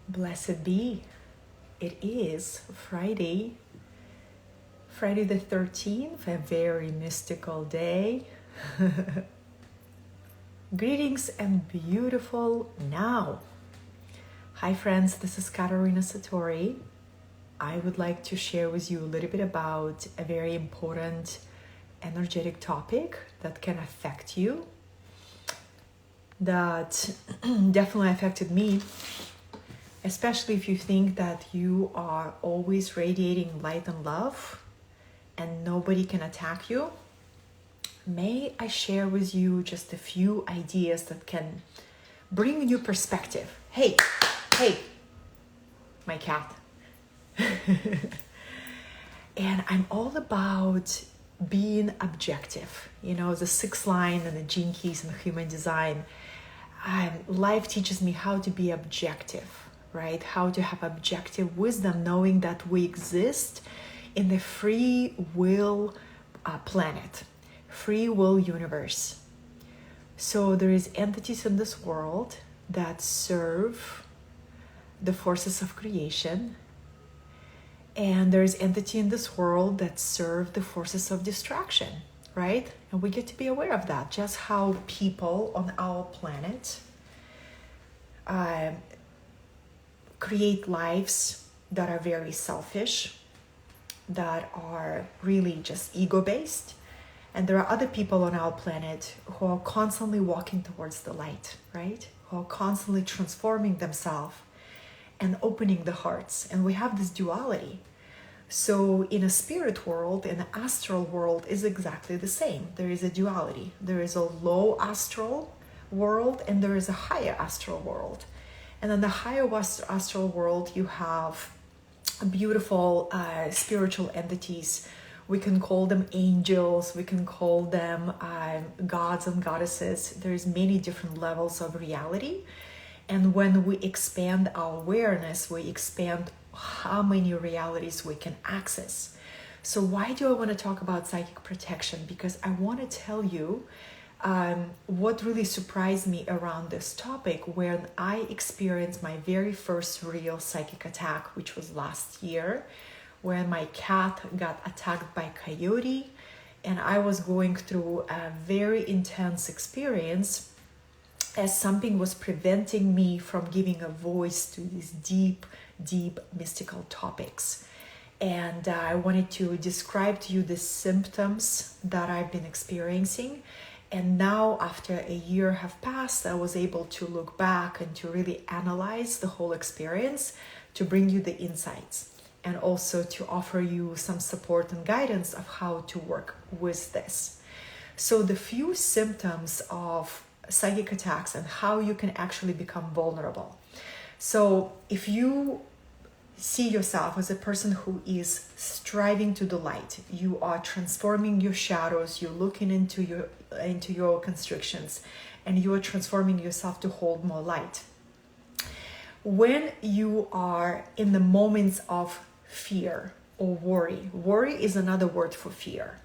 Blessed be. It is Friday the 13th, a very mystical day. Greetings and beautiful now. Hi friends, this is Katarina Satori. I would like to share with you a little bit about a very important energetic topic that can affect you, that definitely affected me, especially if you think that you are always radiating light and love and nobody can attack you. May I share with you just a few ideas that can bring new perspective. Hey, my cat. And I'm all about being objective. You know, the sixth line and the Gene Keys and Human Design. Life teaches me how to be objective, right? How to have objective wisdom, knowing that we exist in the free will planet, free will universe. So there is entities in this world that serve the forces of creation, and there's entity in this world that serve the forces of distraction, right? And we get to be aware of that, just how people on our planet create lives that are very selfish, that are really just ego-based. And there are other people on our planet who are constantly walking towards the light, right? Who are constantly transforming themselves and opening the hearts. And we have this duality. So in a spirit world, in the astral world is exactly the same. There is a duality. There is a low astral world and there is a higher astral world. And in the higher astral world, you have beautiful spiritual entities. We can call them angels. We can call them gods and goddesses. There's many different levels of reality. And when we expand our awareness, we expand how many realities we can access. So why do I want to talk about psychic protection? Because I want to tell you what really surprised me around this topic when I experienced my very first real psychic attack, which was last year, when my cat got attacked by a coyote, and I was going through a very intense experience as something was preventing me from giving a voice to these deep mystical topics. And I wanted to describe to you the symptoms that I've been experiencing. And now, after a year have passed, I was able to look back and to really analyze the whole experience, to bring you the insights, and also to offer you some support and guidance of how to work with this. So the few symptoms of psychic attacks and how you can actually become vulnerable. So if you see yourself as a person who is striving to the light, you are transforming your shadows, you're looking into your constrictions, and you are transforming yourself to hold more light. When you are in the moments of fear or worry is another word for fear.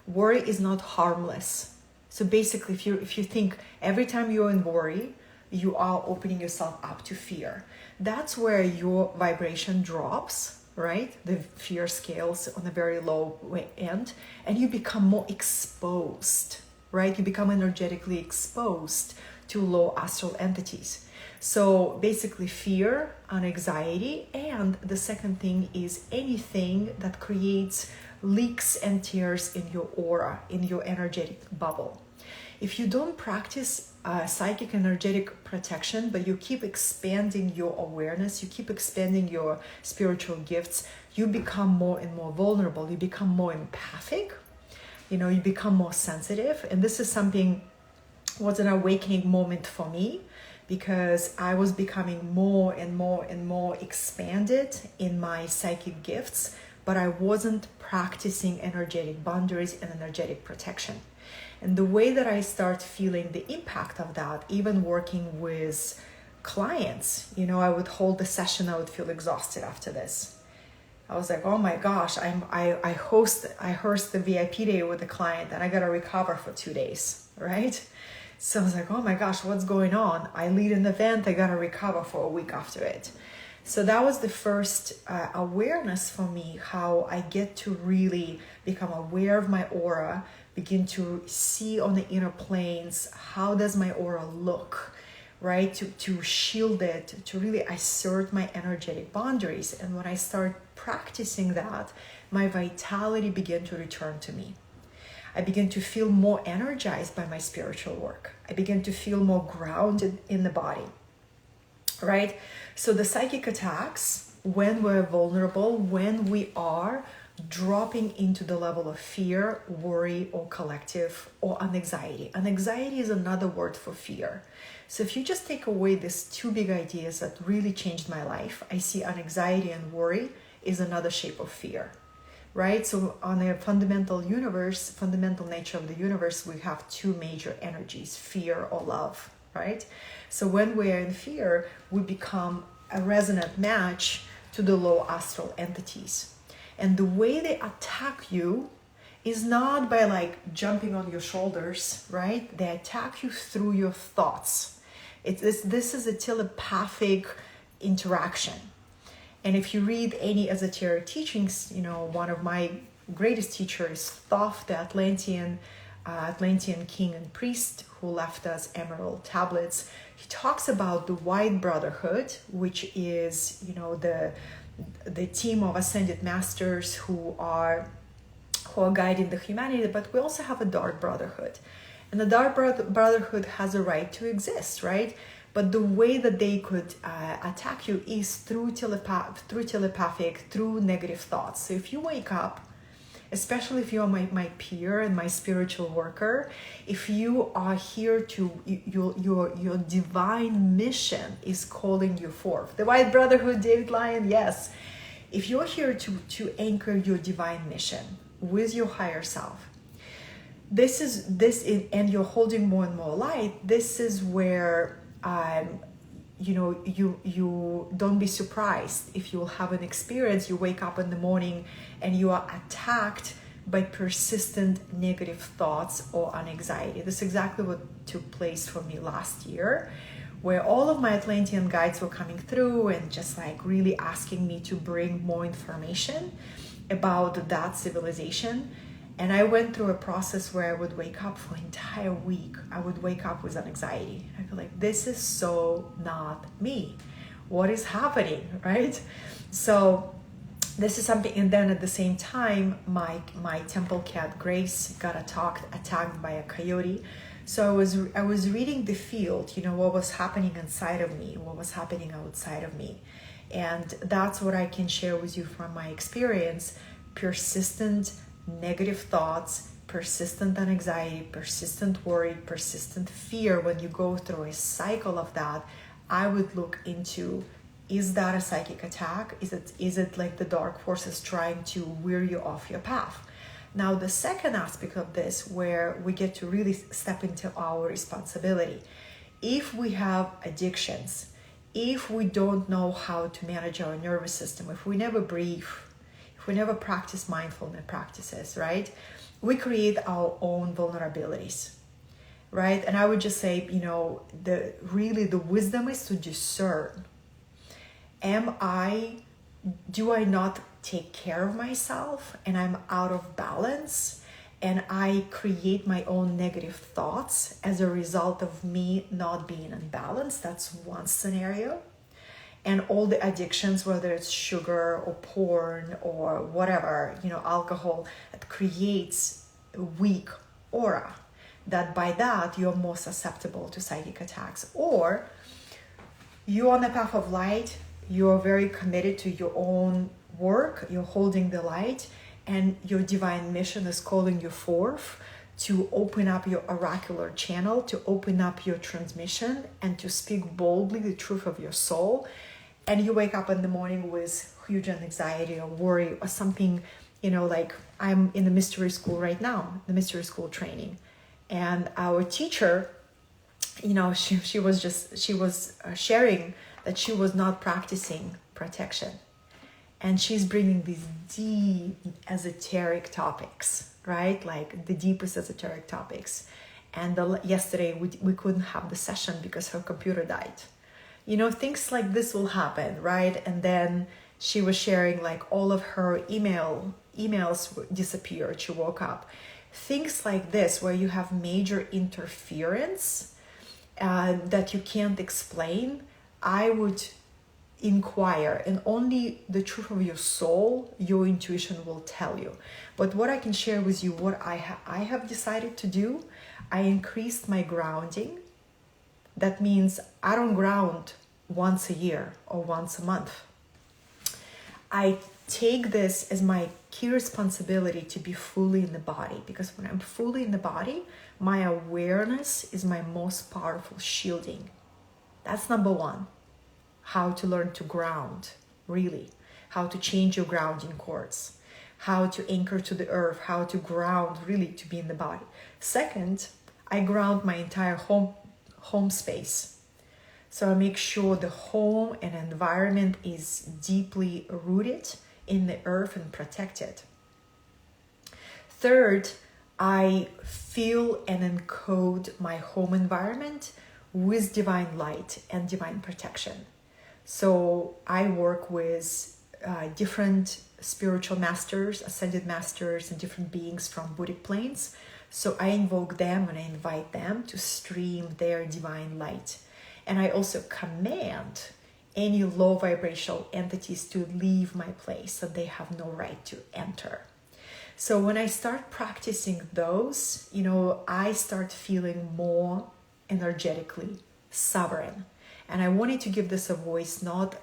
Worry is not harmless. So basically, if you think every time you're in worry, you are opening yourself up to fear. That's where your vibration drops, right? The fear scales on a very low end, and you become more exposed, right? You become energetically exposed to low astral entities. So basically fear and anxiety, and the second thing is anything that creates leaks and tears in your aura, in your energetic bubble. If you don't practice psychic energetic protection, but you keep expanding your awareness, you keep expanding your spiritual gifts, you become more and more vulnerable, you become more empathic, you become more sensitive. And this is something was an awakening moment for me, because I was becoming more and more expanded in my psychic gifts, but I wasn't practicing energetic boundaries and energetic protection. And the way that I start feeling the impact of that, even working with clients, I would hold the session, I would feel exhausted after this. I was like, oh my gosh, I host the VIP day with the client and I got to recover for 2 days, right? So I was like, oh my gosh, what's going on? I lead an event, I gotta recover for a week after it. So that was the first awareness for me, how I get to really become aware of my aura, begin to see on the inner planes, how does my aura look, right? To shield it, to really assert my energetic boundaries. And when I start practicing that, my vitality began to return to me. I began to feel more energized by my spiritual work. I began to feel more grounded in the body, right? So the psychic attacks, when we're vulnerable, when we are dropping into the level of fear, worry, or collective, or anxiety. Anxiety is another word for fear. So if you just take away these two big ideas that really changed my life, I see anxiety and worry is another shape of fear, right? So on a fundamental nature of the universe, we have two major energies, fear or love, right? So when we're in fear, we become a resonant match to the low astral entities. And the way they attack you is not by like jumping on your shoulders, right? They attack you through your thoughts. This is a telepathic interaction. And if you read any esoteric teachings, one of my greatest teachers, Thoth, the Atlantean king and priest who left us emerald tablets, he talks about the White Brotherhood, which is, the team of ascended masters who are guiding the humanity, but we also have a Dark Brotherhood. And the Dark Brotherhood has a right to exist, right? But the way that they could attack you is through telepathic, through negative thoughts. So if you wake up, especially if you're my peer and my spiritual worker, if you are here to, your divine mission is calling you forth. The White Brotherhood, David Lyon, yes. If you're here to anchor your divine mission with your higher self, and you're holding more and more light, this is where you don't be surprised if you'll have an experience. You wake up in the morning and you are attacked by persistent negative thoughts or anxiety. This is exactly what took place for me last year, where all of my Atlantean guides were coming through and just like really asking me to bring more information about that civilization. And I went through a process where I would wake up for an entire week. I would wake up with anxiety. I feel like this is so not me. What is happening, right? So this is something. And then at the same time, my temple cat Grace got attacked by a coyote. So I was reading the field, what was happening inside of me, what was happening outside of me. And that's what I can share with you from my experience. Persistent negative thoughts, persistent anxiety, persistent worry, persistent fear. When you go through a cycle of that, I would look into, is that a psychic attack? Is it like the dark forces trying to wear you off your path? Now, the second aspect of this, where we get to really step into our responsibility. If we have addictions, if we don't know how to manage our nervous system, if we never breathe, we never practice mindfulness practices, right? We create our own vulnerabilities, right? And I would just say, the wisdom is to discern. Do I not take care of myself and I'm out of balance and I create my own negative thoughts as a result of me not being in balance? That's one scenario. And all the addictions, whether it's sugar or porn or whatever, alcohol, it creates a weak aura. That by that, you're more susceptible to psychic attacks. Or you're on the path of light, you're very committed to your own work, you're holding the light, and your divine mission is calling you forth to open up your oracular channel, to open up your transmission, and to speak boldly the truth of your soul. And you wake up in the morning with huge anxiety or worry or something, like I'm in the mystery school right now, the mystery school training. And our teacher, she was sharing that she was not practicing protection. And she's bringing these deep esoteric topics, right? Like the deepest esoteric topics. And yesterday we couldn't have the session because her computer died. You know, things like this will happen, right? And then she was sharing like all of her emails disappeared. She woke up. Things like this where you have major interference that you can't explain, I would inquire, and only the truth of your soul, your intuition will tell you. But what I can share with you, what I have decided to do, I increased my grounding. That means I don't ground once a year or once a month. I take this as my key responsibility to be fully in the body, because when I'm fully in the body, my awareness is my most powerful shielding. That's number one. How to learn to ground, really. How to change your grounding cords. How to anchor to the earth. How to ground, really, to be in the body. Second, I ground my entire home space. So I make sure the home and environment is deeply rooted in the earth and protected. Third, I fill and encode my home environment with divine light and divine protection. So I work with different spiritual masters, ascended masters, and different beings from Buddhic planes. So I invoke them and I invite them to stream their divine light. And I also command any low vibrational entities to leave my place, so they have no right to enter. So when I start practicing those, I start feeling more energetically sovereign. And I wanted to give this a voice, not,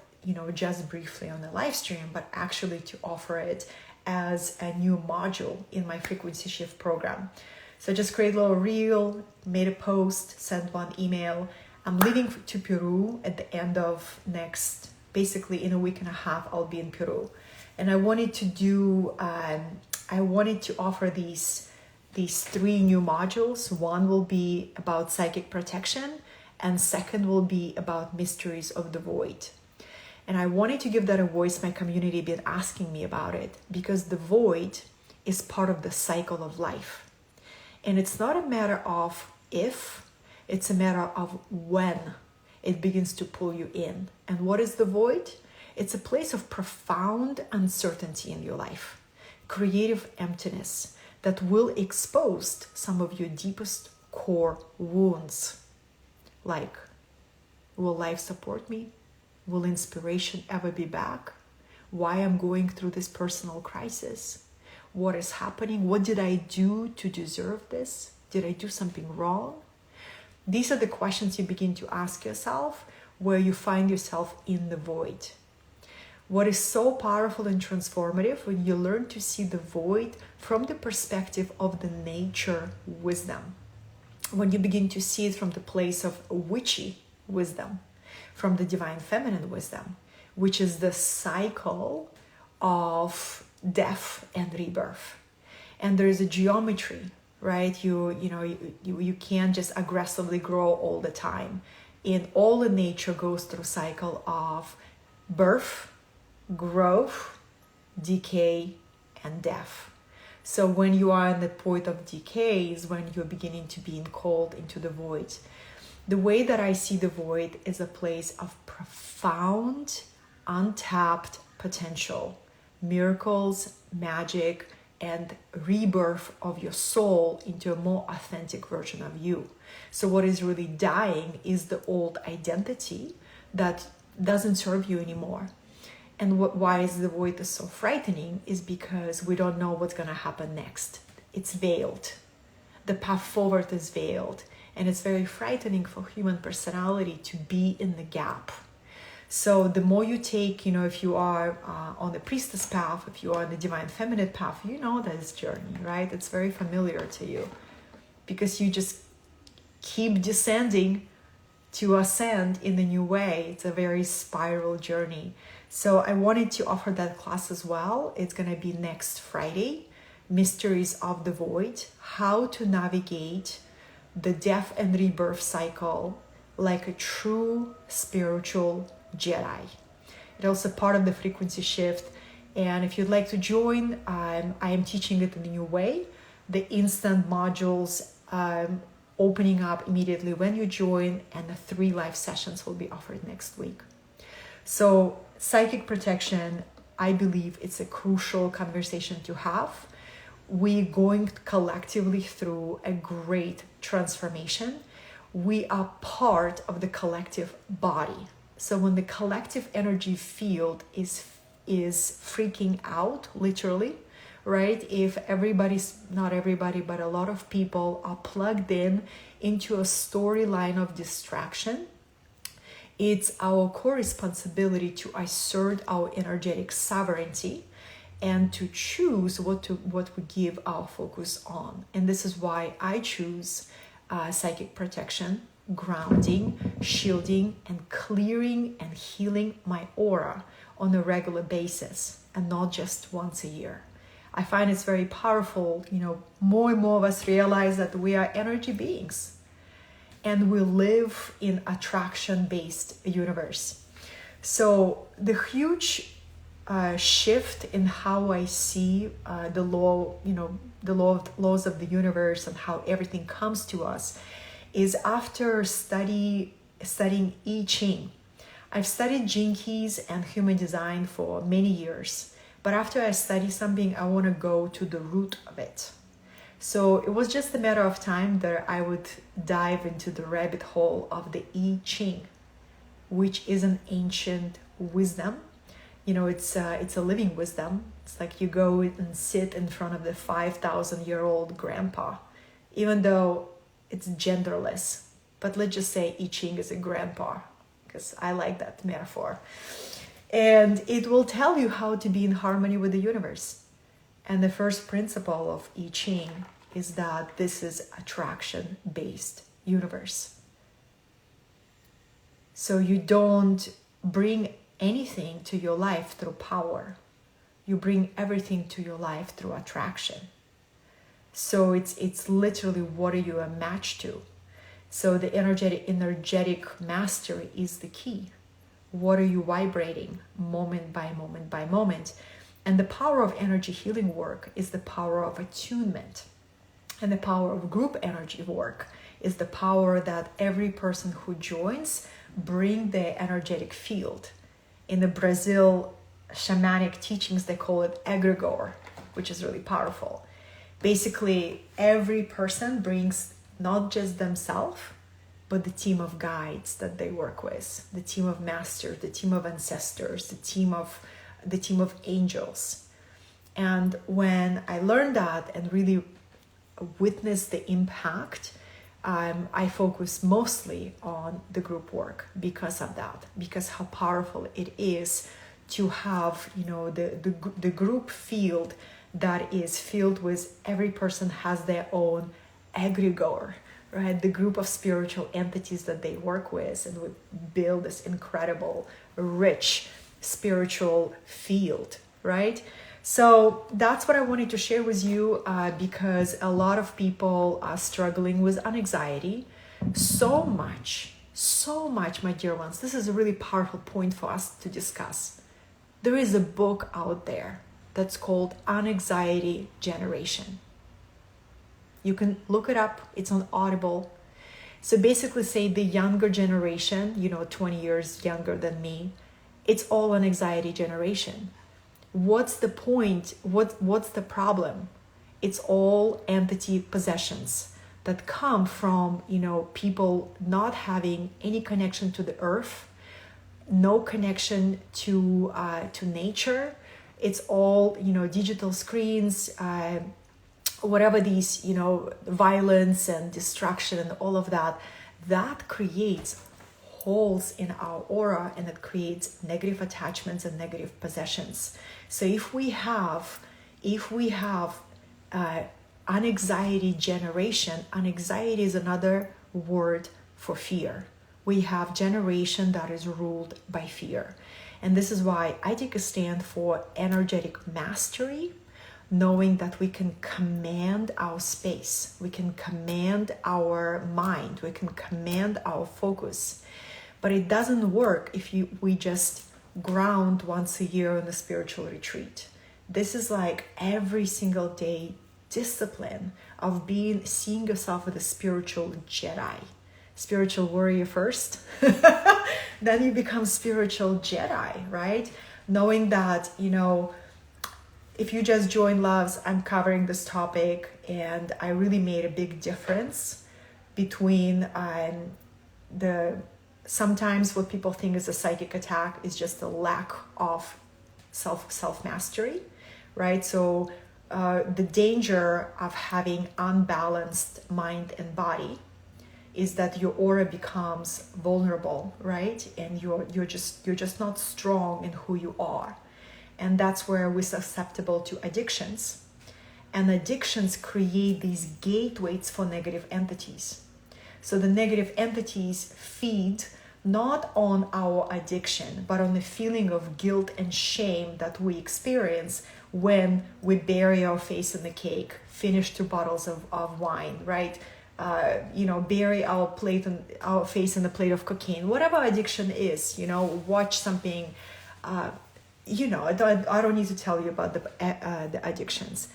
just briefly on the live stream, but actually to offer it as a new module in my frequency shift program. So I just created a little reel, made a post, sent one email. I'm leaving to Peru at the end of basically in a week and a half, I'll be in Peru. And I wanted to offer these 3 new modules. One will be about psychic protection, and second will be about mysteries of the void. And I wanted to give that a voice. My community been asking me about it, because the void is part of the cycle of life. And it's not a matter of if, it's a matter of when it begins to pull you in. And what is the void? It's a place of profound uncertainty in your life, creative emptiness that will expose some of your deepest core wounds. Like, will life support me? Will inspiration ever be back? Why I'm going through this personal crisis? What is happening? What did I do to deserve this? Did I do something wrong? These are the questions you begin to ask yourself where you find yourself in the void. What is so powerful and transformative when you learn to see the void from the perspective of the nature wisdom. When you begin to see it from the place of witchy wisdom, from the divine feminine wisdom, which is the cycle of death and rebirth. And there is a geometry, right? You can't just aggressively grow all the time. In all the nature goes through cycle of birth, growth, decay, and death. So when you are in the point of decay is when you're beginning to be called into the void. The way that I see the void is a place of profound, untapped potential, miracles, magic, and rebirth of your soul into a more authentic version of you. So what is really dying is the old identity that doesn't serve you anymore. And why is the void so frightening is because we don't know what's going to happen next. It's veiled. The path forward is veiled. And it's very frightening for human personality to be in the gap. So the more you take, if you are on the priestess path, if you are on the divine feminine path, you know this journey, right? It's very familiar to you because you just keep descending to ascend in the new way. It's a very spiral journey. So I wanted to offer that class as well. It's going to be next Friday, Mysteries of the Void, how to navigate the death and rebirth cycle like a true spiritual Jedi. It's also part of the frequency shift. And if you'd like to join, I am teaching it in a new way. The instant modules opening up immediately when you join, and the 3 live sessions will be offered next week. So psychic protection, I believe it's a crucial conversation to have. We're going collectively through a great transformation. We are part of the collective body. So when the collective energy field is freaking out, literally, right? If everybody's, not everybody, but a lot of people are plugged in into a storyline of distraction, it's our core responsibility to assert our energetic sovereignty and to choose what we give our focus on. And this is why I choose psychic protection, grounding, shielding, and clearing and healing my aura on a regular basis, and not just once a year. I find it's very powerful. More and more of us realize that we are energy beings and we live in attraction-based universe. So the huge shift in how I see the laws of the universe and how everything comes to us is after studying I Ching. I've studied Gene Keys and human design for many years, but after I study something, I want to go to the root of it. So it was just a matter of time that I would dive into the rabbit hole of the I Ching, which is an ancient wisdom. It's a living wisdom. It's like you go and sit in front of the 5,000-year-old grandpa, even though it's genderless. But let's just say I Ching is a grandpa, because I like that metaphor. And it will tell you how to be in harmony with the universe. And the first principle of I Ching is that this is attraction-based universe. So you don't bring anything to your life through power. You bring everything to your life through attraction. So it's literally, what are you a match to? So the energetic mastery is the key. What are you vibrating moment by moment by moment? And the power of energy healing work is the power of attunement. And the power of group energy work is the power that every person who joins bring their energetic field. In the Brazil shamanic teachings, they call it egregore, which is really powerful. Basically, every person brings not just themselves, but the team of guides that they work with, the team of masters, the team of ancestors, the team of angels. And when I learned that and really witnessed the impact, I focus mostly on the group work because of that, because how powerful it is to have, the group field that is filled with every person has their own egregore, right? The group of spiritual entities that they work with, and we build this incredible, rich spiritual field, right? So that's what I wanted to share with you because a lot of people are struggling with anxiety. So much, my dear ones. This is a really powerful point for us to discuss. There is a book out there that's called Anxiety Generation. You can look it up. It's on Audible. So basically say the younger generation, 20 years younger than me, it's all an anxiety generation. What's the point? What's the problem? It's all entity possessions that come from, people not having any connection to the earth, no connection to nature. It's all, digital screens, whatever these, violence and destruction and all of that creates holes in our aura, and it creates negative attachments and negative possessions. So if we have anxiety generation, anxiety is another word for fear. We have generation that is ruled by fear. And this is why I take a stand for energetic mastery, knowing that we can command our space, we can command our mind, we can command our focus. But it doesn't work if we just ground once a year on a spiritual retreat. This is like every single day discipline of seeing yourself as a spiritual Jedi, spiritual warrior first, then you become spiritual Jedi, right? Knowing that, if you just join Loves, I'm covering this topic, and I really made a big difference between sometimes what people think is a psychic attack is just a lack of self-mastery, right? So the danger of having unbalanced mind and body is that your aura becomes vulnerable, right? And you're just not strong in who you are. And that's where we're susceptible to addictions. And addictions create these gateways for negative entities. So the negative entities feed not on our addiction, but on the feeling of guilt and shame that we experience when we bury our face in the cake, finish 2 bottles of wine, right? Bury our face in a plate of cocaine, whatever addiction is, watch something, I don't need to tell you about the addictions.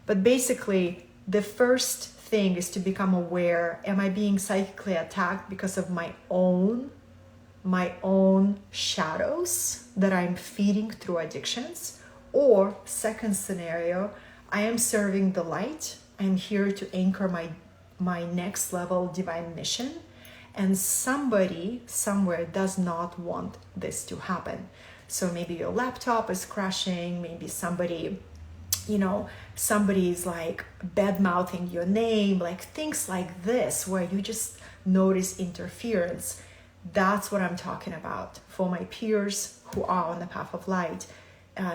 But basically, the first thing is to become aware, am I being psychically attacked because of my own shadows that I'm feeding through addictions? Or second scenario, I am serving the light. I'm here to anchor my next level divine mission, and somebody somewhere does not want this to happen. So maybe your laptop is crashing, maybe somebody's like bad mouthing your name, like things like this where you just notice interference. That's what I'm talking about. For my peers who are on the path of light,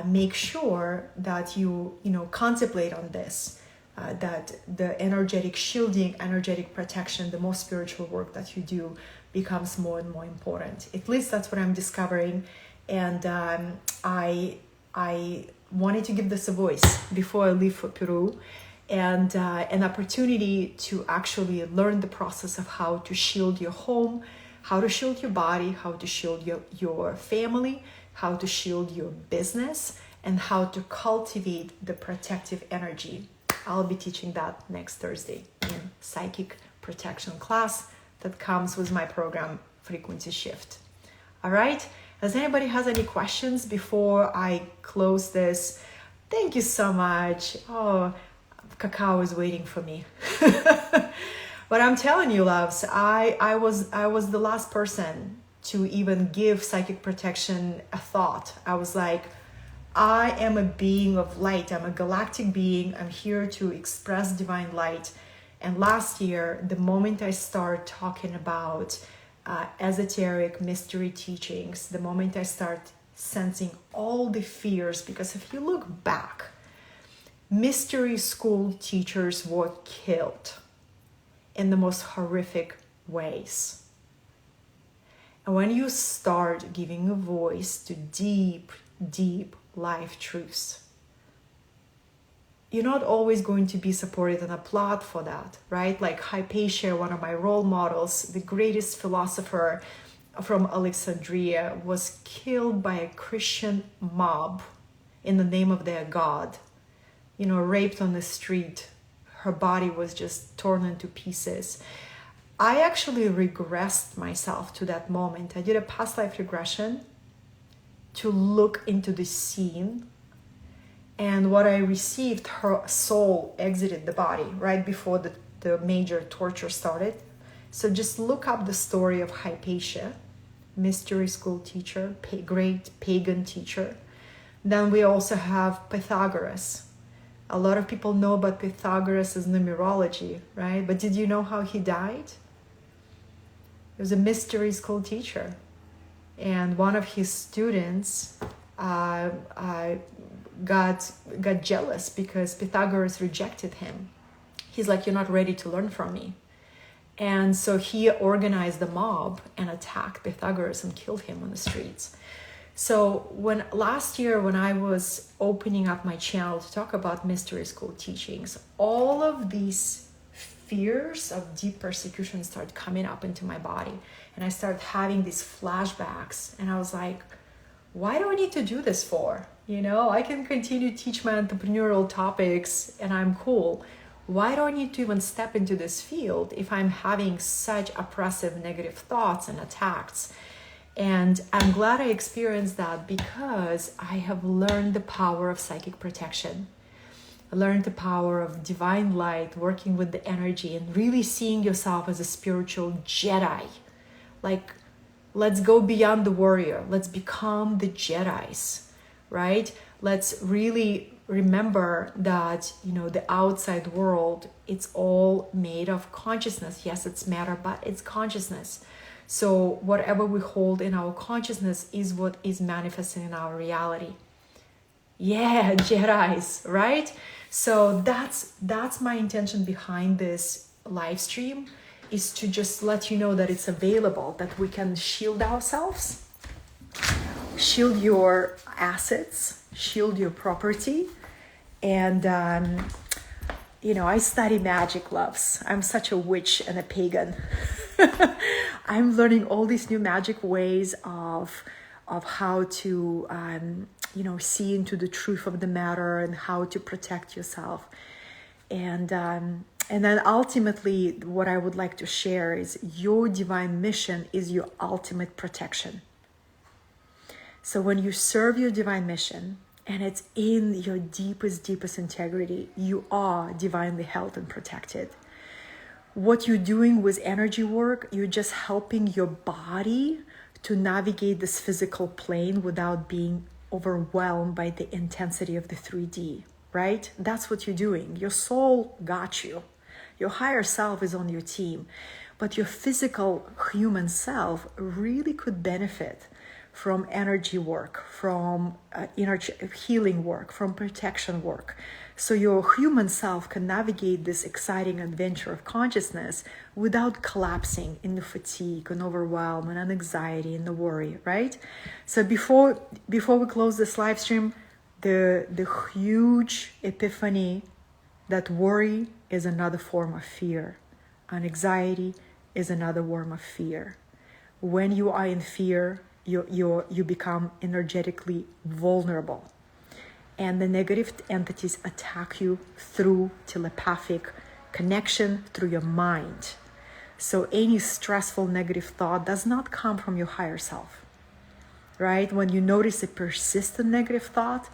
make sure that you contemplate on this, that the energetic shielding, energetic protection, the more spiritual work that you do becomes more and more important. At least that's what I'm discovering. And I wanted to give this a voice before I leave for Peru, and an opportunity to actually learn the process of how to shield your home, how to shield your body, how to shield your family, how to shield your business, and how to cultivate the protective energy. I'll be teaching that next Thursday in psychic protection class that comes with my program Frequency Shift. All right. Does anybody has any questions before I close this? Thank you so much. Oh, cacao is waiting for me. But I'm telling you, loves, I was the last person to even give psychic protection a thought. I was like, I am a being of light. I'm a galactic being. I'm here to express divine light. And last year, the moment I start talking about esoteric mystery teachings, the moment I start sensing all the fears, because if you look back, mystery school teachers were killed in the most horrific ways. And when you start giving a voice to deep, deep life truths, you're not always going to be supported and applaud for that, right? Like Hypatia, one of my role models, the greatest philosopher from Alexandria, was killed by a Christian mob in the name of their god, raped on the street. Her body was just torn into pieces. I actually regressed myself to that moment. I did a past life regression to look into the scene. And what I received, her soul exited the body right before the major torture started. So just look up the story of Hypatia, mystery school teacher, great pagan teacher. Then we also have Pythagoras. A lot of people know about Pythagoras as numerology, right? But did you know how he died? He was a mystery school teacher. And one of his students got jealous because Pythagoras rejected him. He's like, you're not ready to learn from me. And so he organized the mob and attacked Pythagoras and killed him on the streets. So last year when I was opening up my channel to talk about mystery school teachings, all of these fears of deep persecution started coming up into my body. And I started having these flashbacks. And I was like, Why do I need to do this for? You know, I can continue to teach my entrepreneurial topics and I'm cool. Why do I need to even step into this field if I'm having such oppressive negative thoughts and attacks? And I'm glad I experienced that because I have learned the power of psychic protection. I learned the power of divine light, working with the energy and really seeing yourself as a spiritual Jedi. Like, let's go beyond the warrior. Let's become the Jedis, right? Let's really remember that, you know, the outside world, it's all made of consciousness. Yes, it's matter, but it's consciousness. So whatever we hold in our consciousness is what is manifesting in our reality. Yeah, Jedis, right? So that's my intention behind this live stream, is to just let you know that it's available, that we can shield ourselves, shield your assets, shield your property. And you know, I study magic, loves. I'm such a witch and a pagan. I'm learning all these new magic ways of how to you know, see into the truth of the matter and how to protect yourself. And then ultimately, what I would like to share is your divine mission is your ultimate protection. So when you serve your divine mission and it's in your deepest integrity, you are divinely held and protected. What you're doing with energy work, you're just helping your body to navigate this physical plane without being overwhelmed by the intensity of the 3D, right? That's what you're doing. Your soul got you. Your higher self is on your team, but your physical human self really could benefit from energy work, from energy healing work, from protection work. So your human self can navigate this exciting adventure of consciousness without collapsing in the fatigue and overwhelm and anxiety and the worry, right? So before we close this live stream, the huge epiphany that worry is another form of fear, and anxiety is another form of fear. When you are in fear, you become energetically vulnerable. And the negative entities attack you through telepathic connection, through your mind. So any stressful negative thought does not come from your higher self, right? When you notice a persistent negative thought,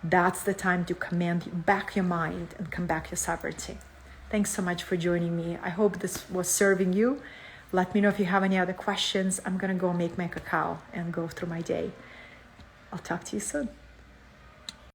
that's the time to command back your mind and come back your sovereignty. Thanks so much for joining me. I hope this was serving you. Let me know if you have any other questions. I'm going to go make my cacao and go through my day. I'll talk to you soon.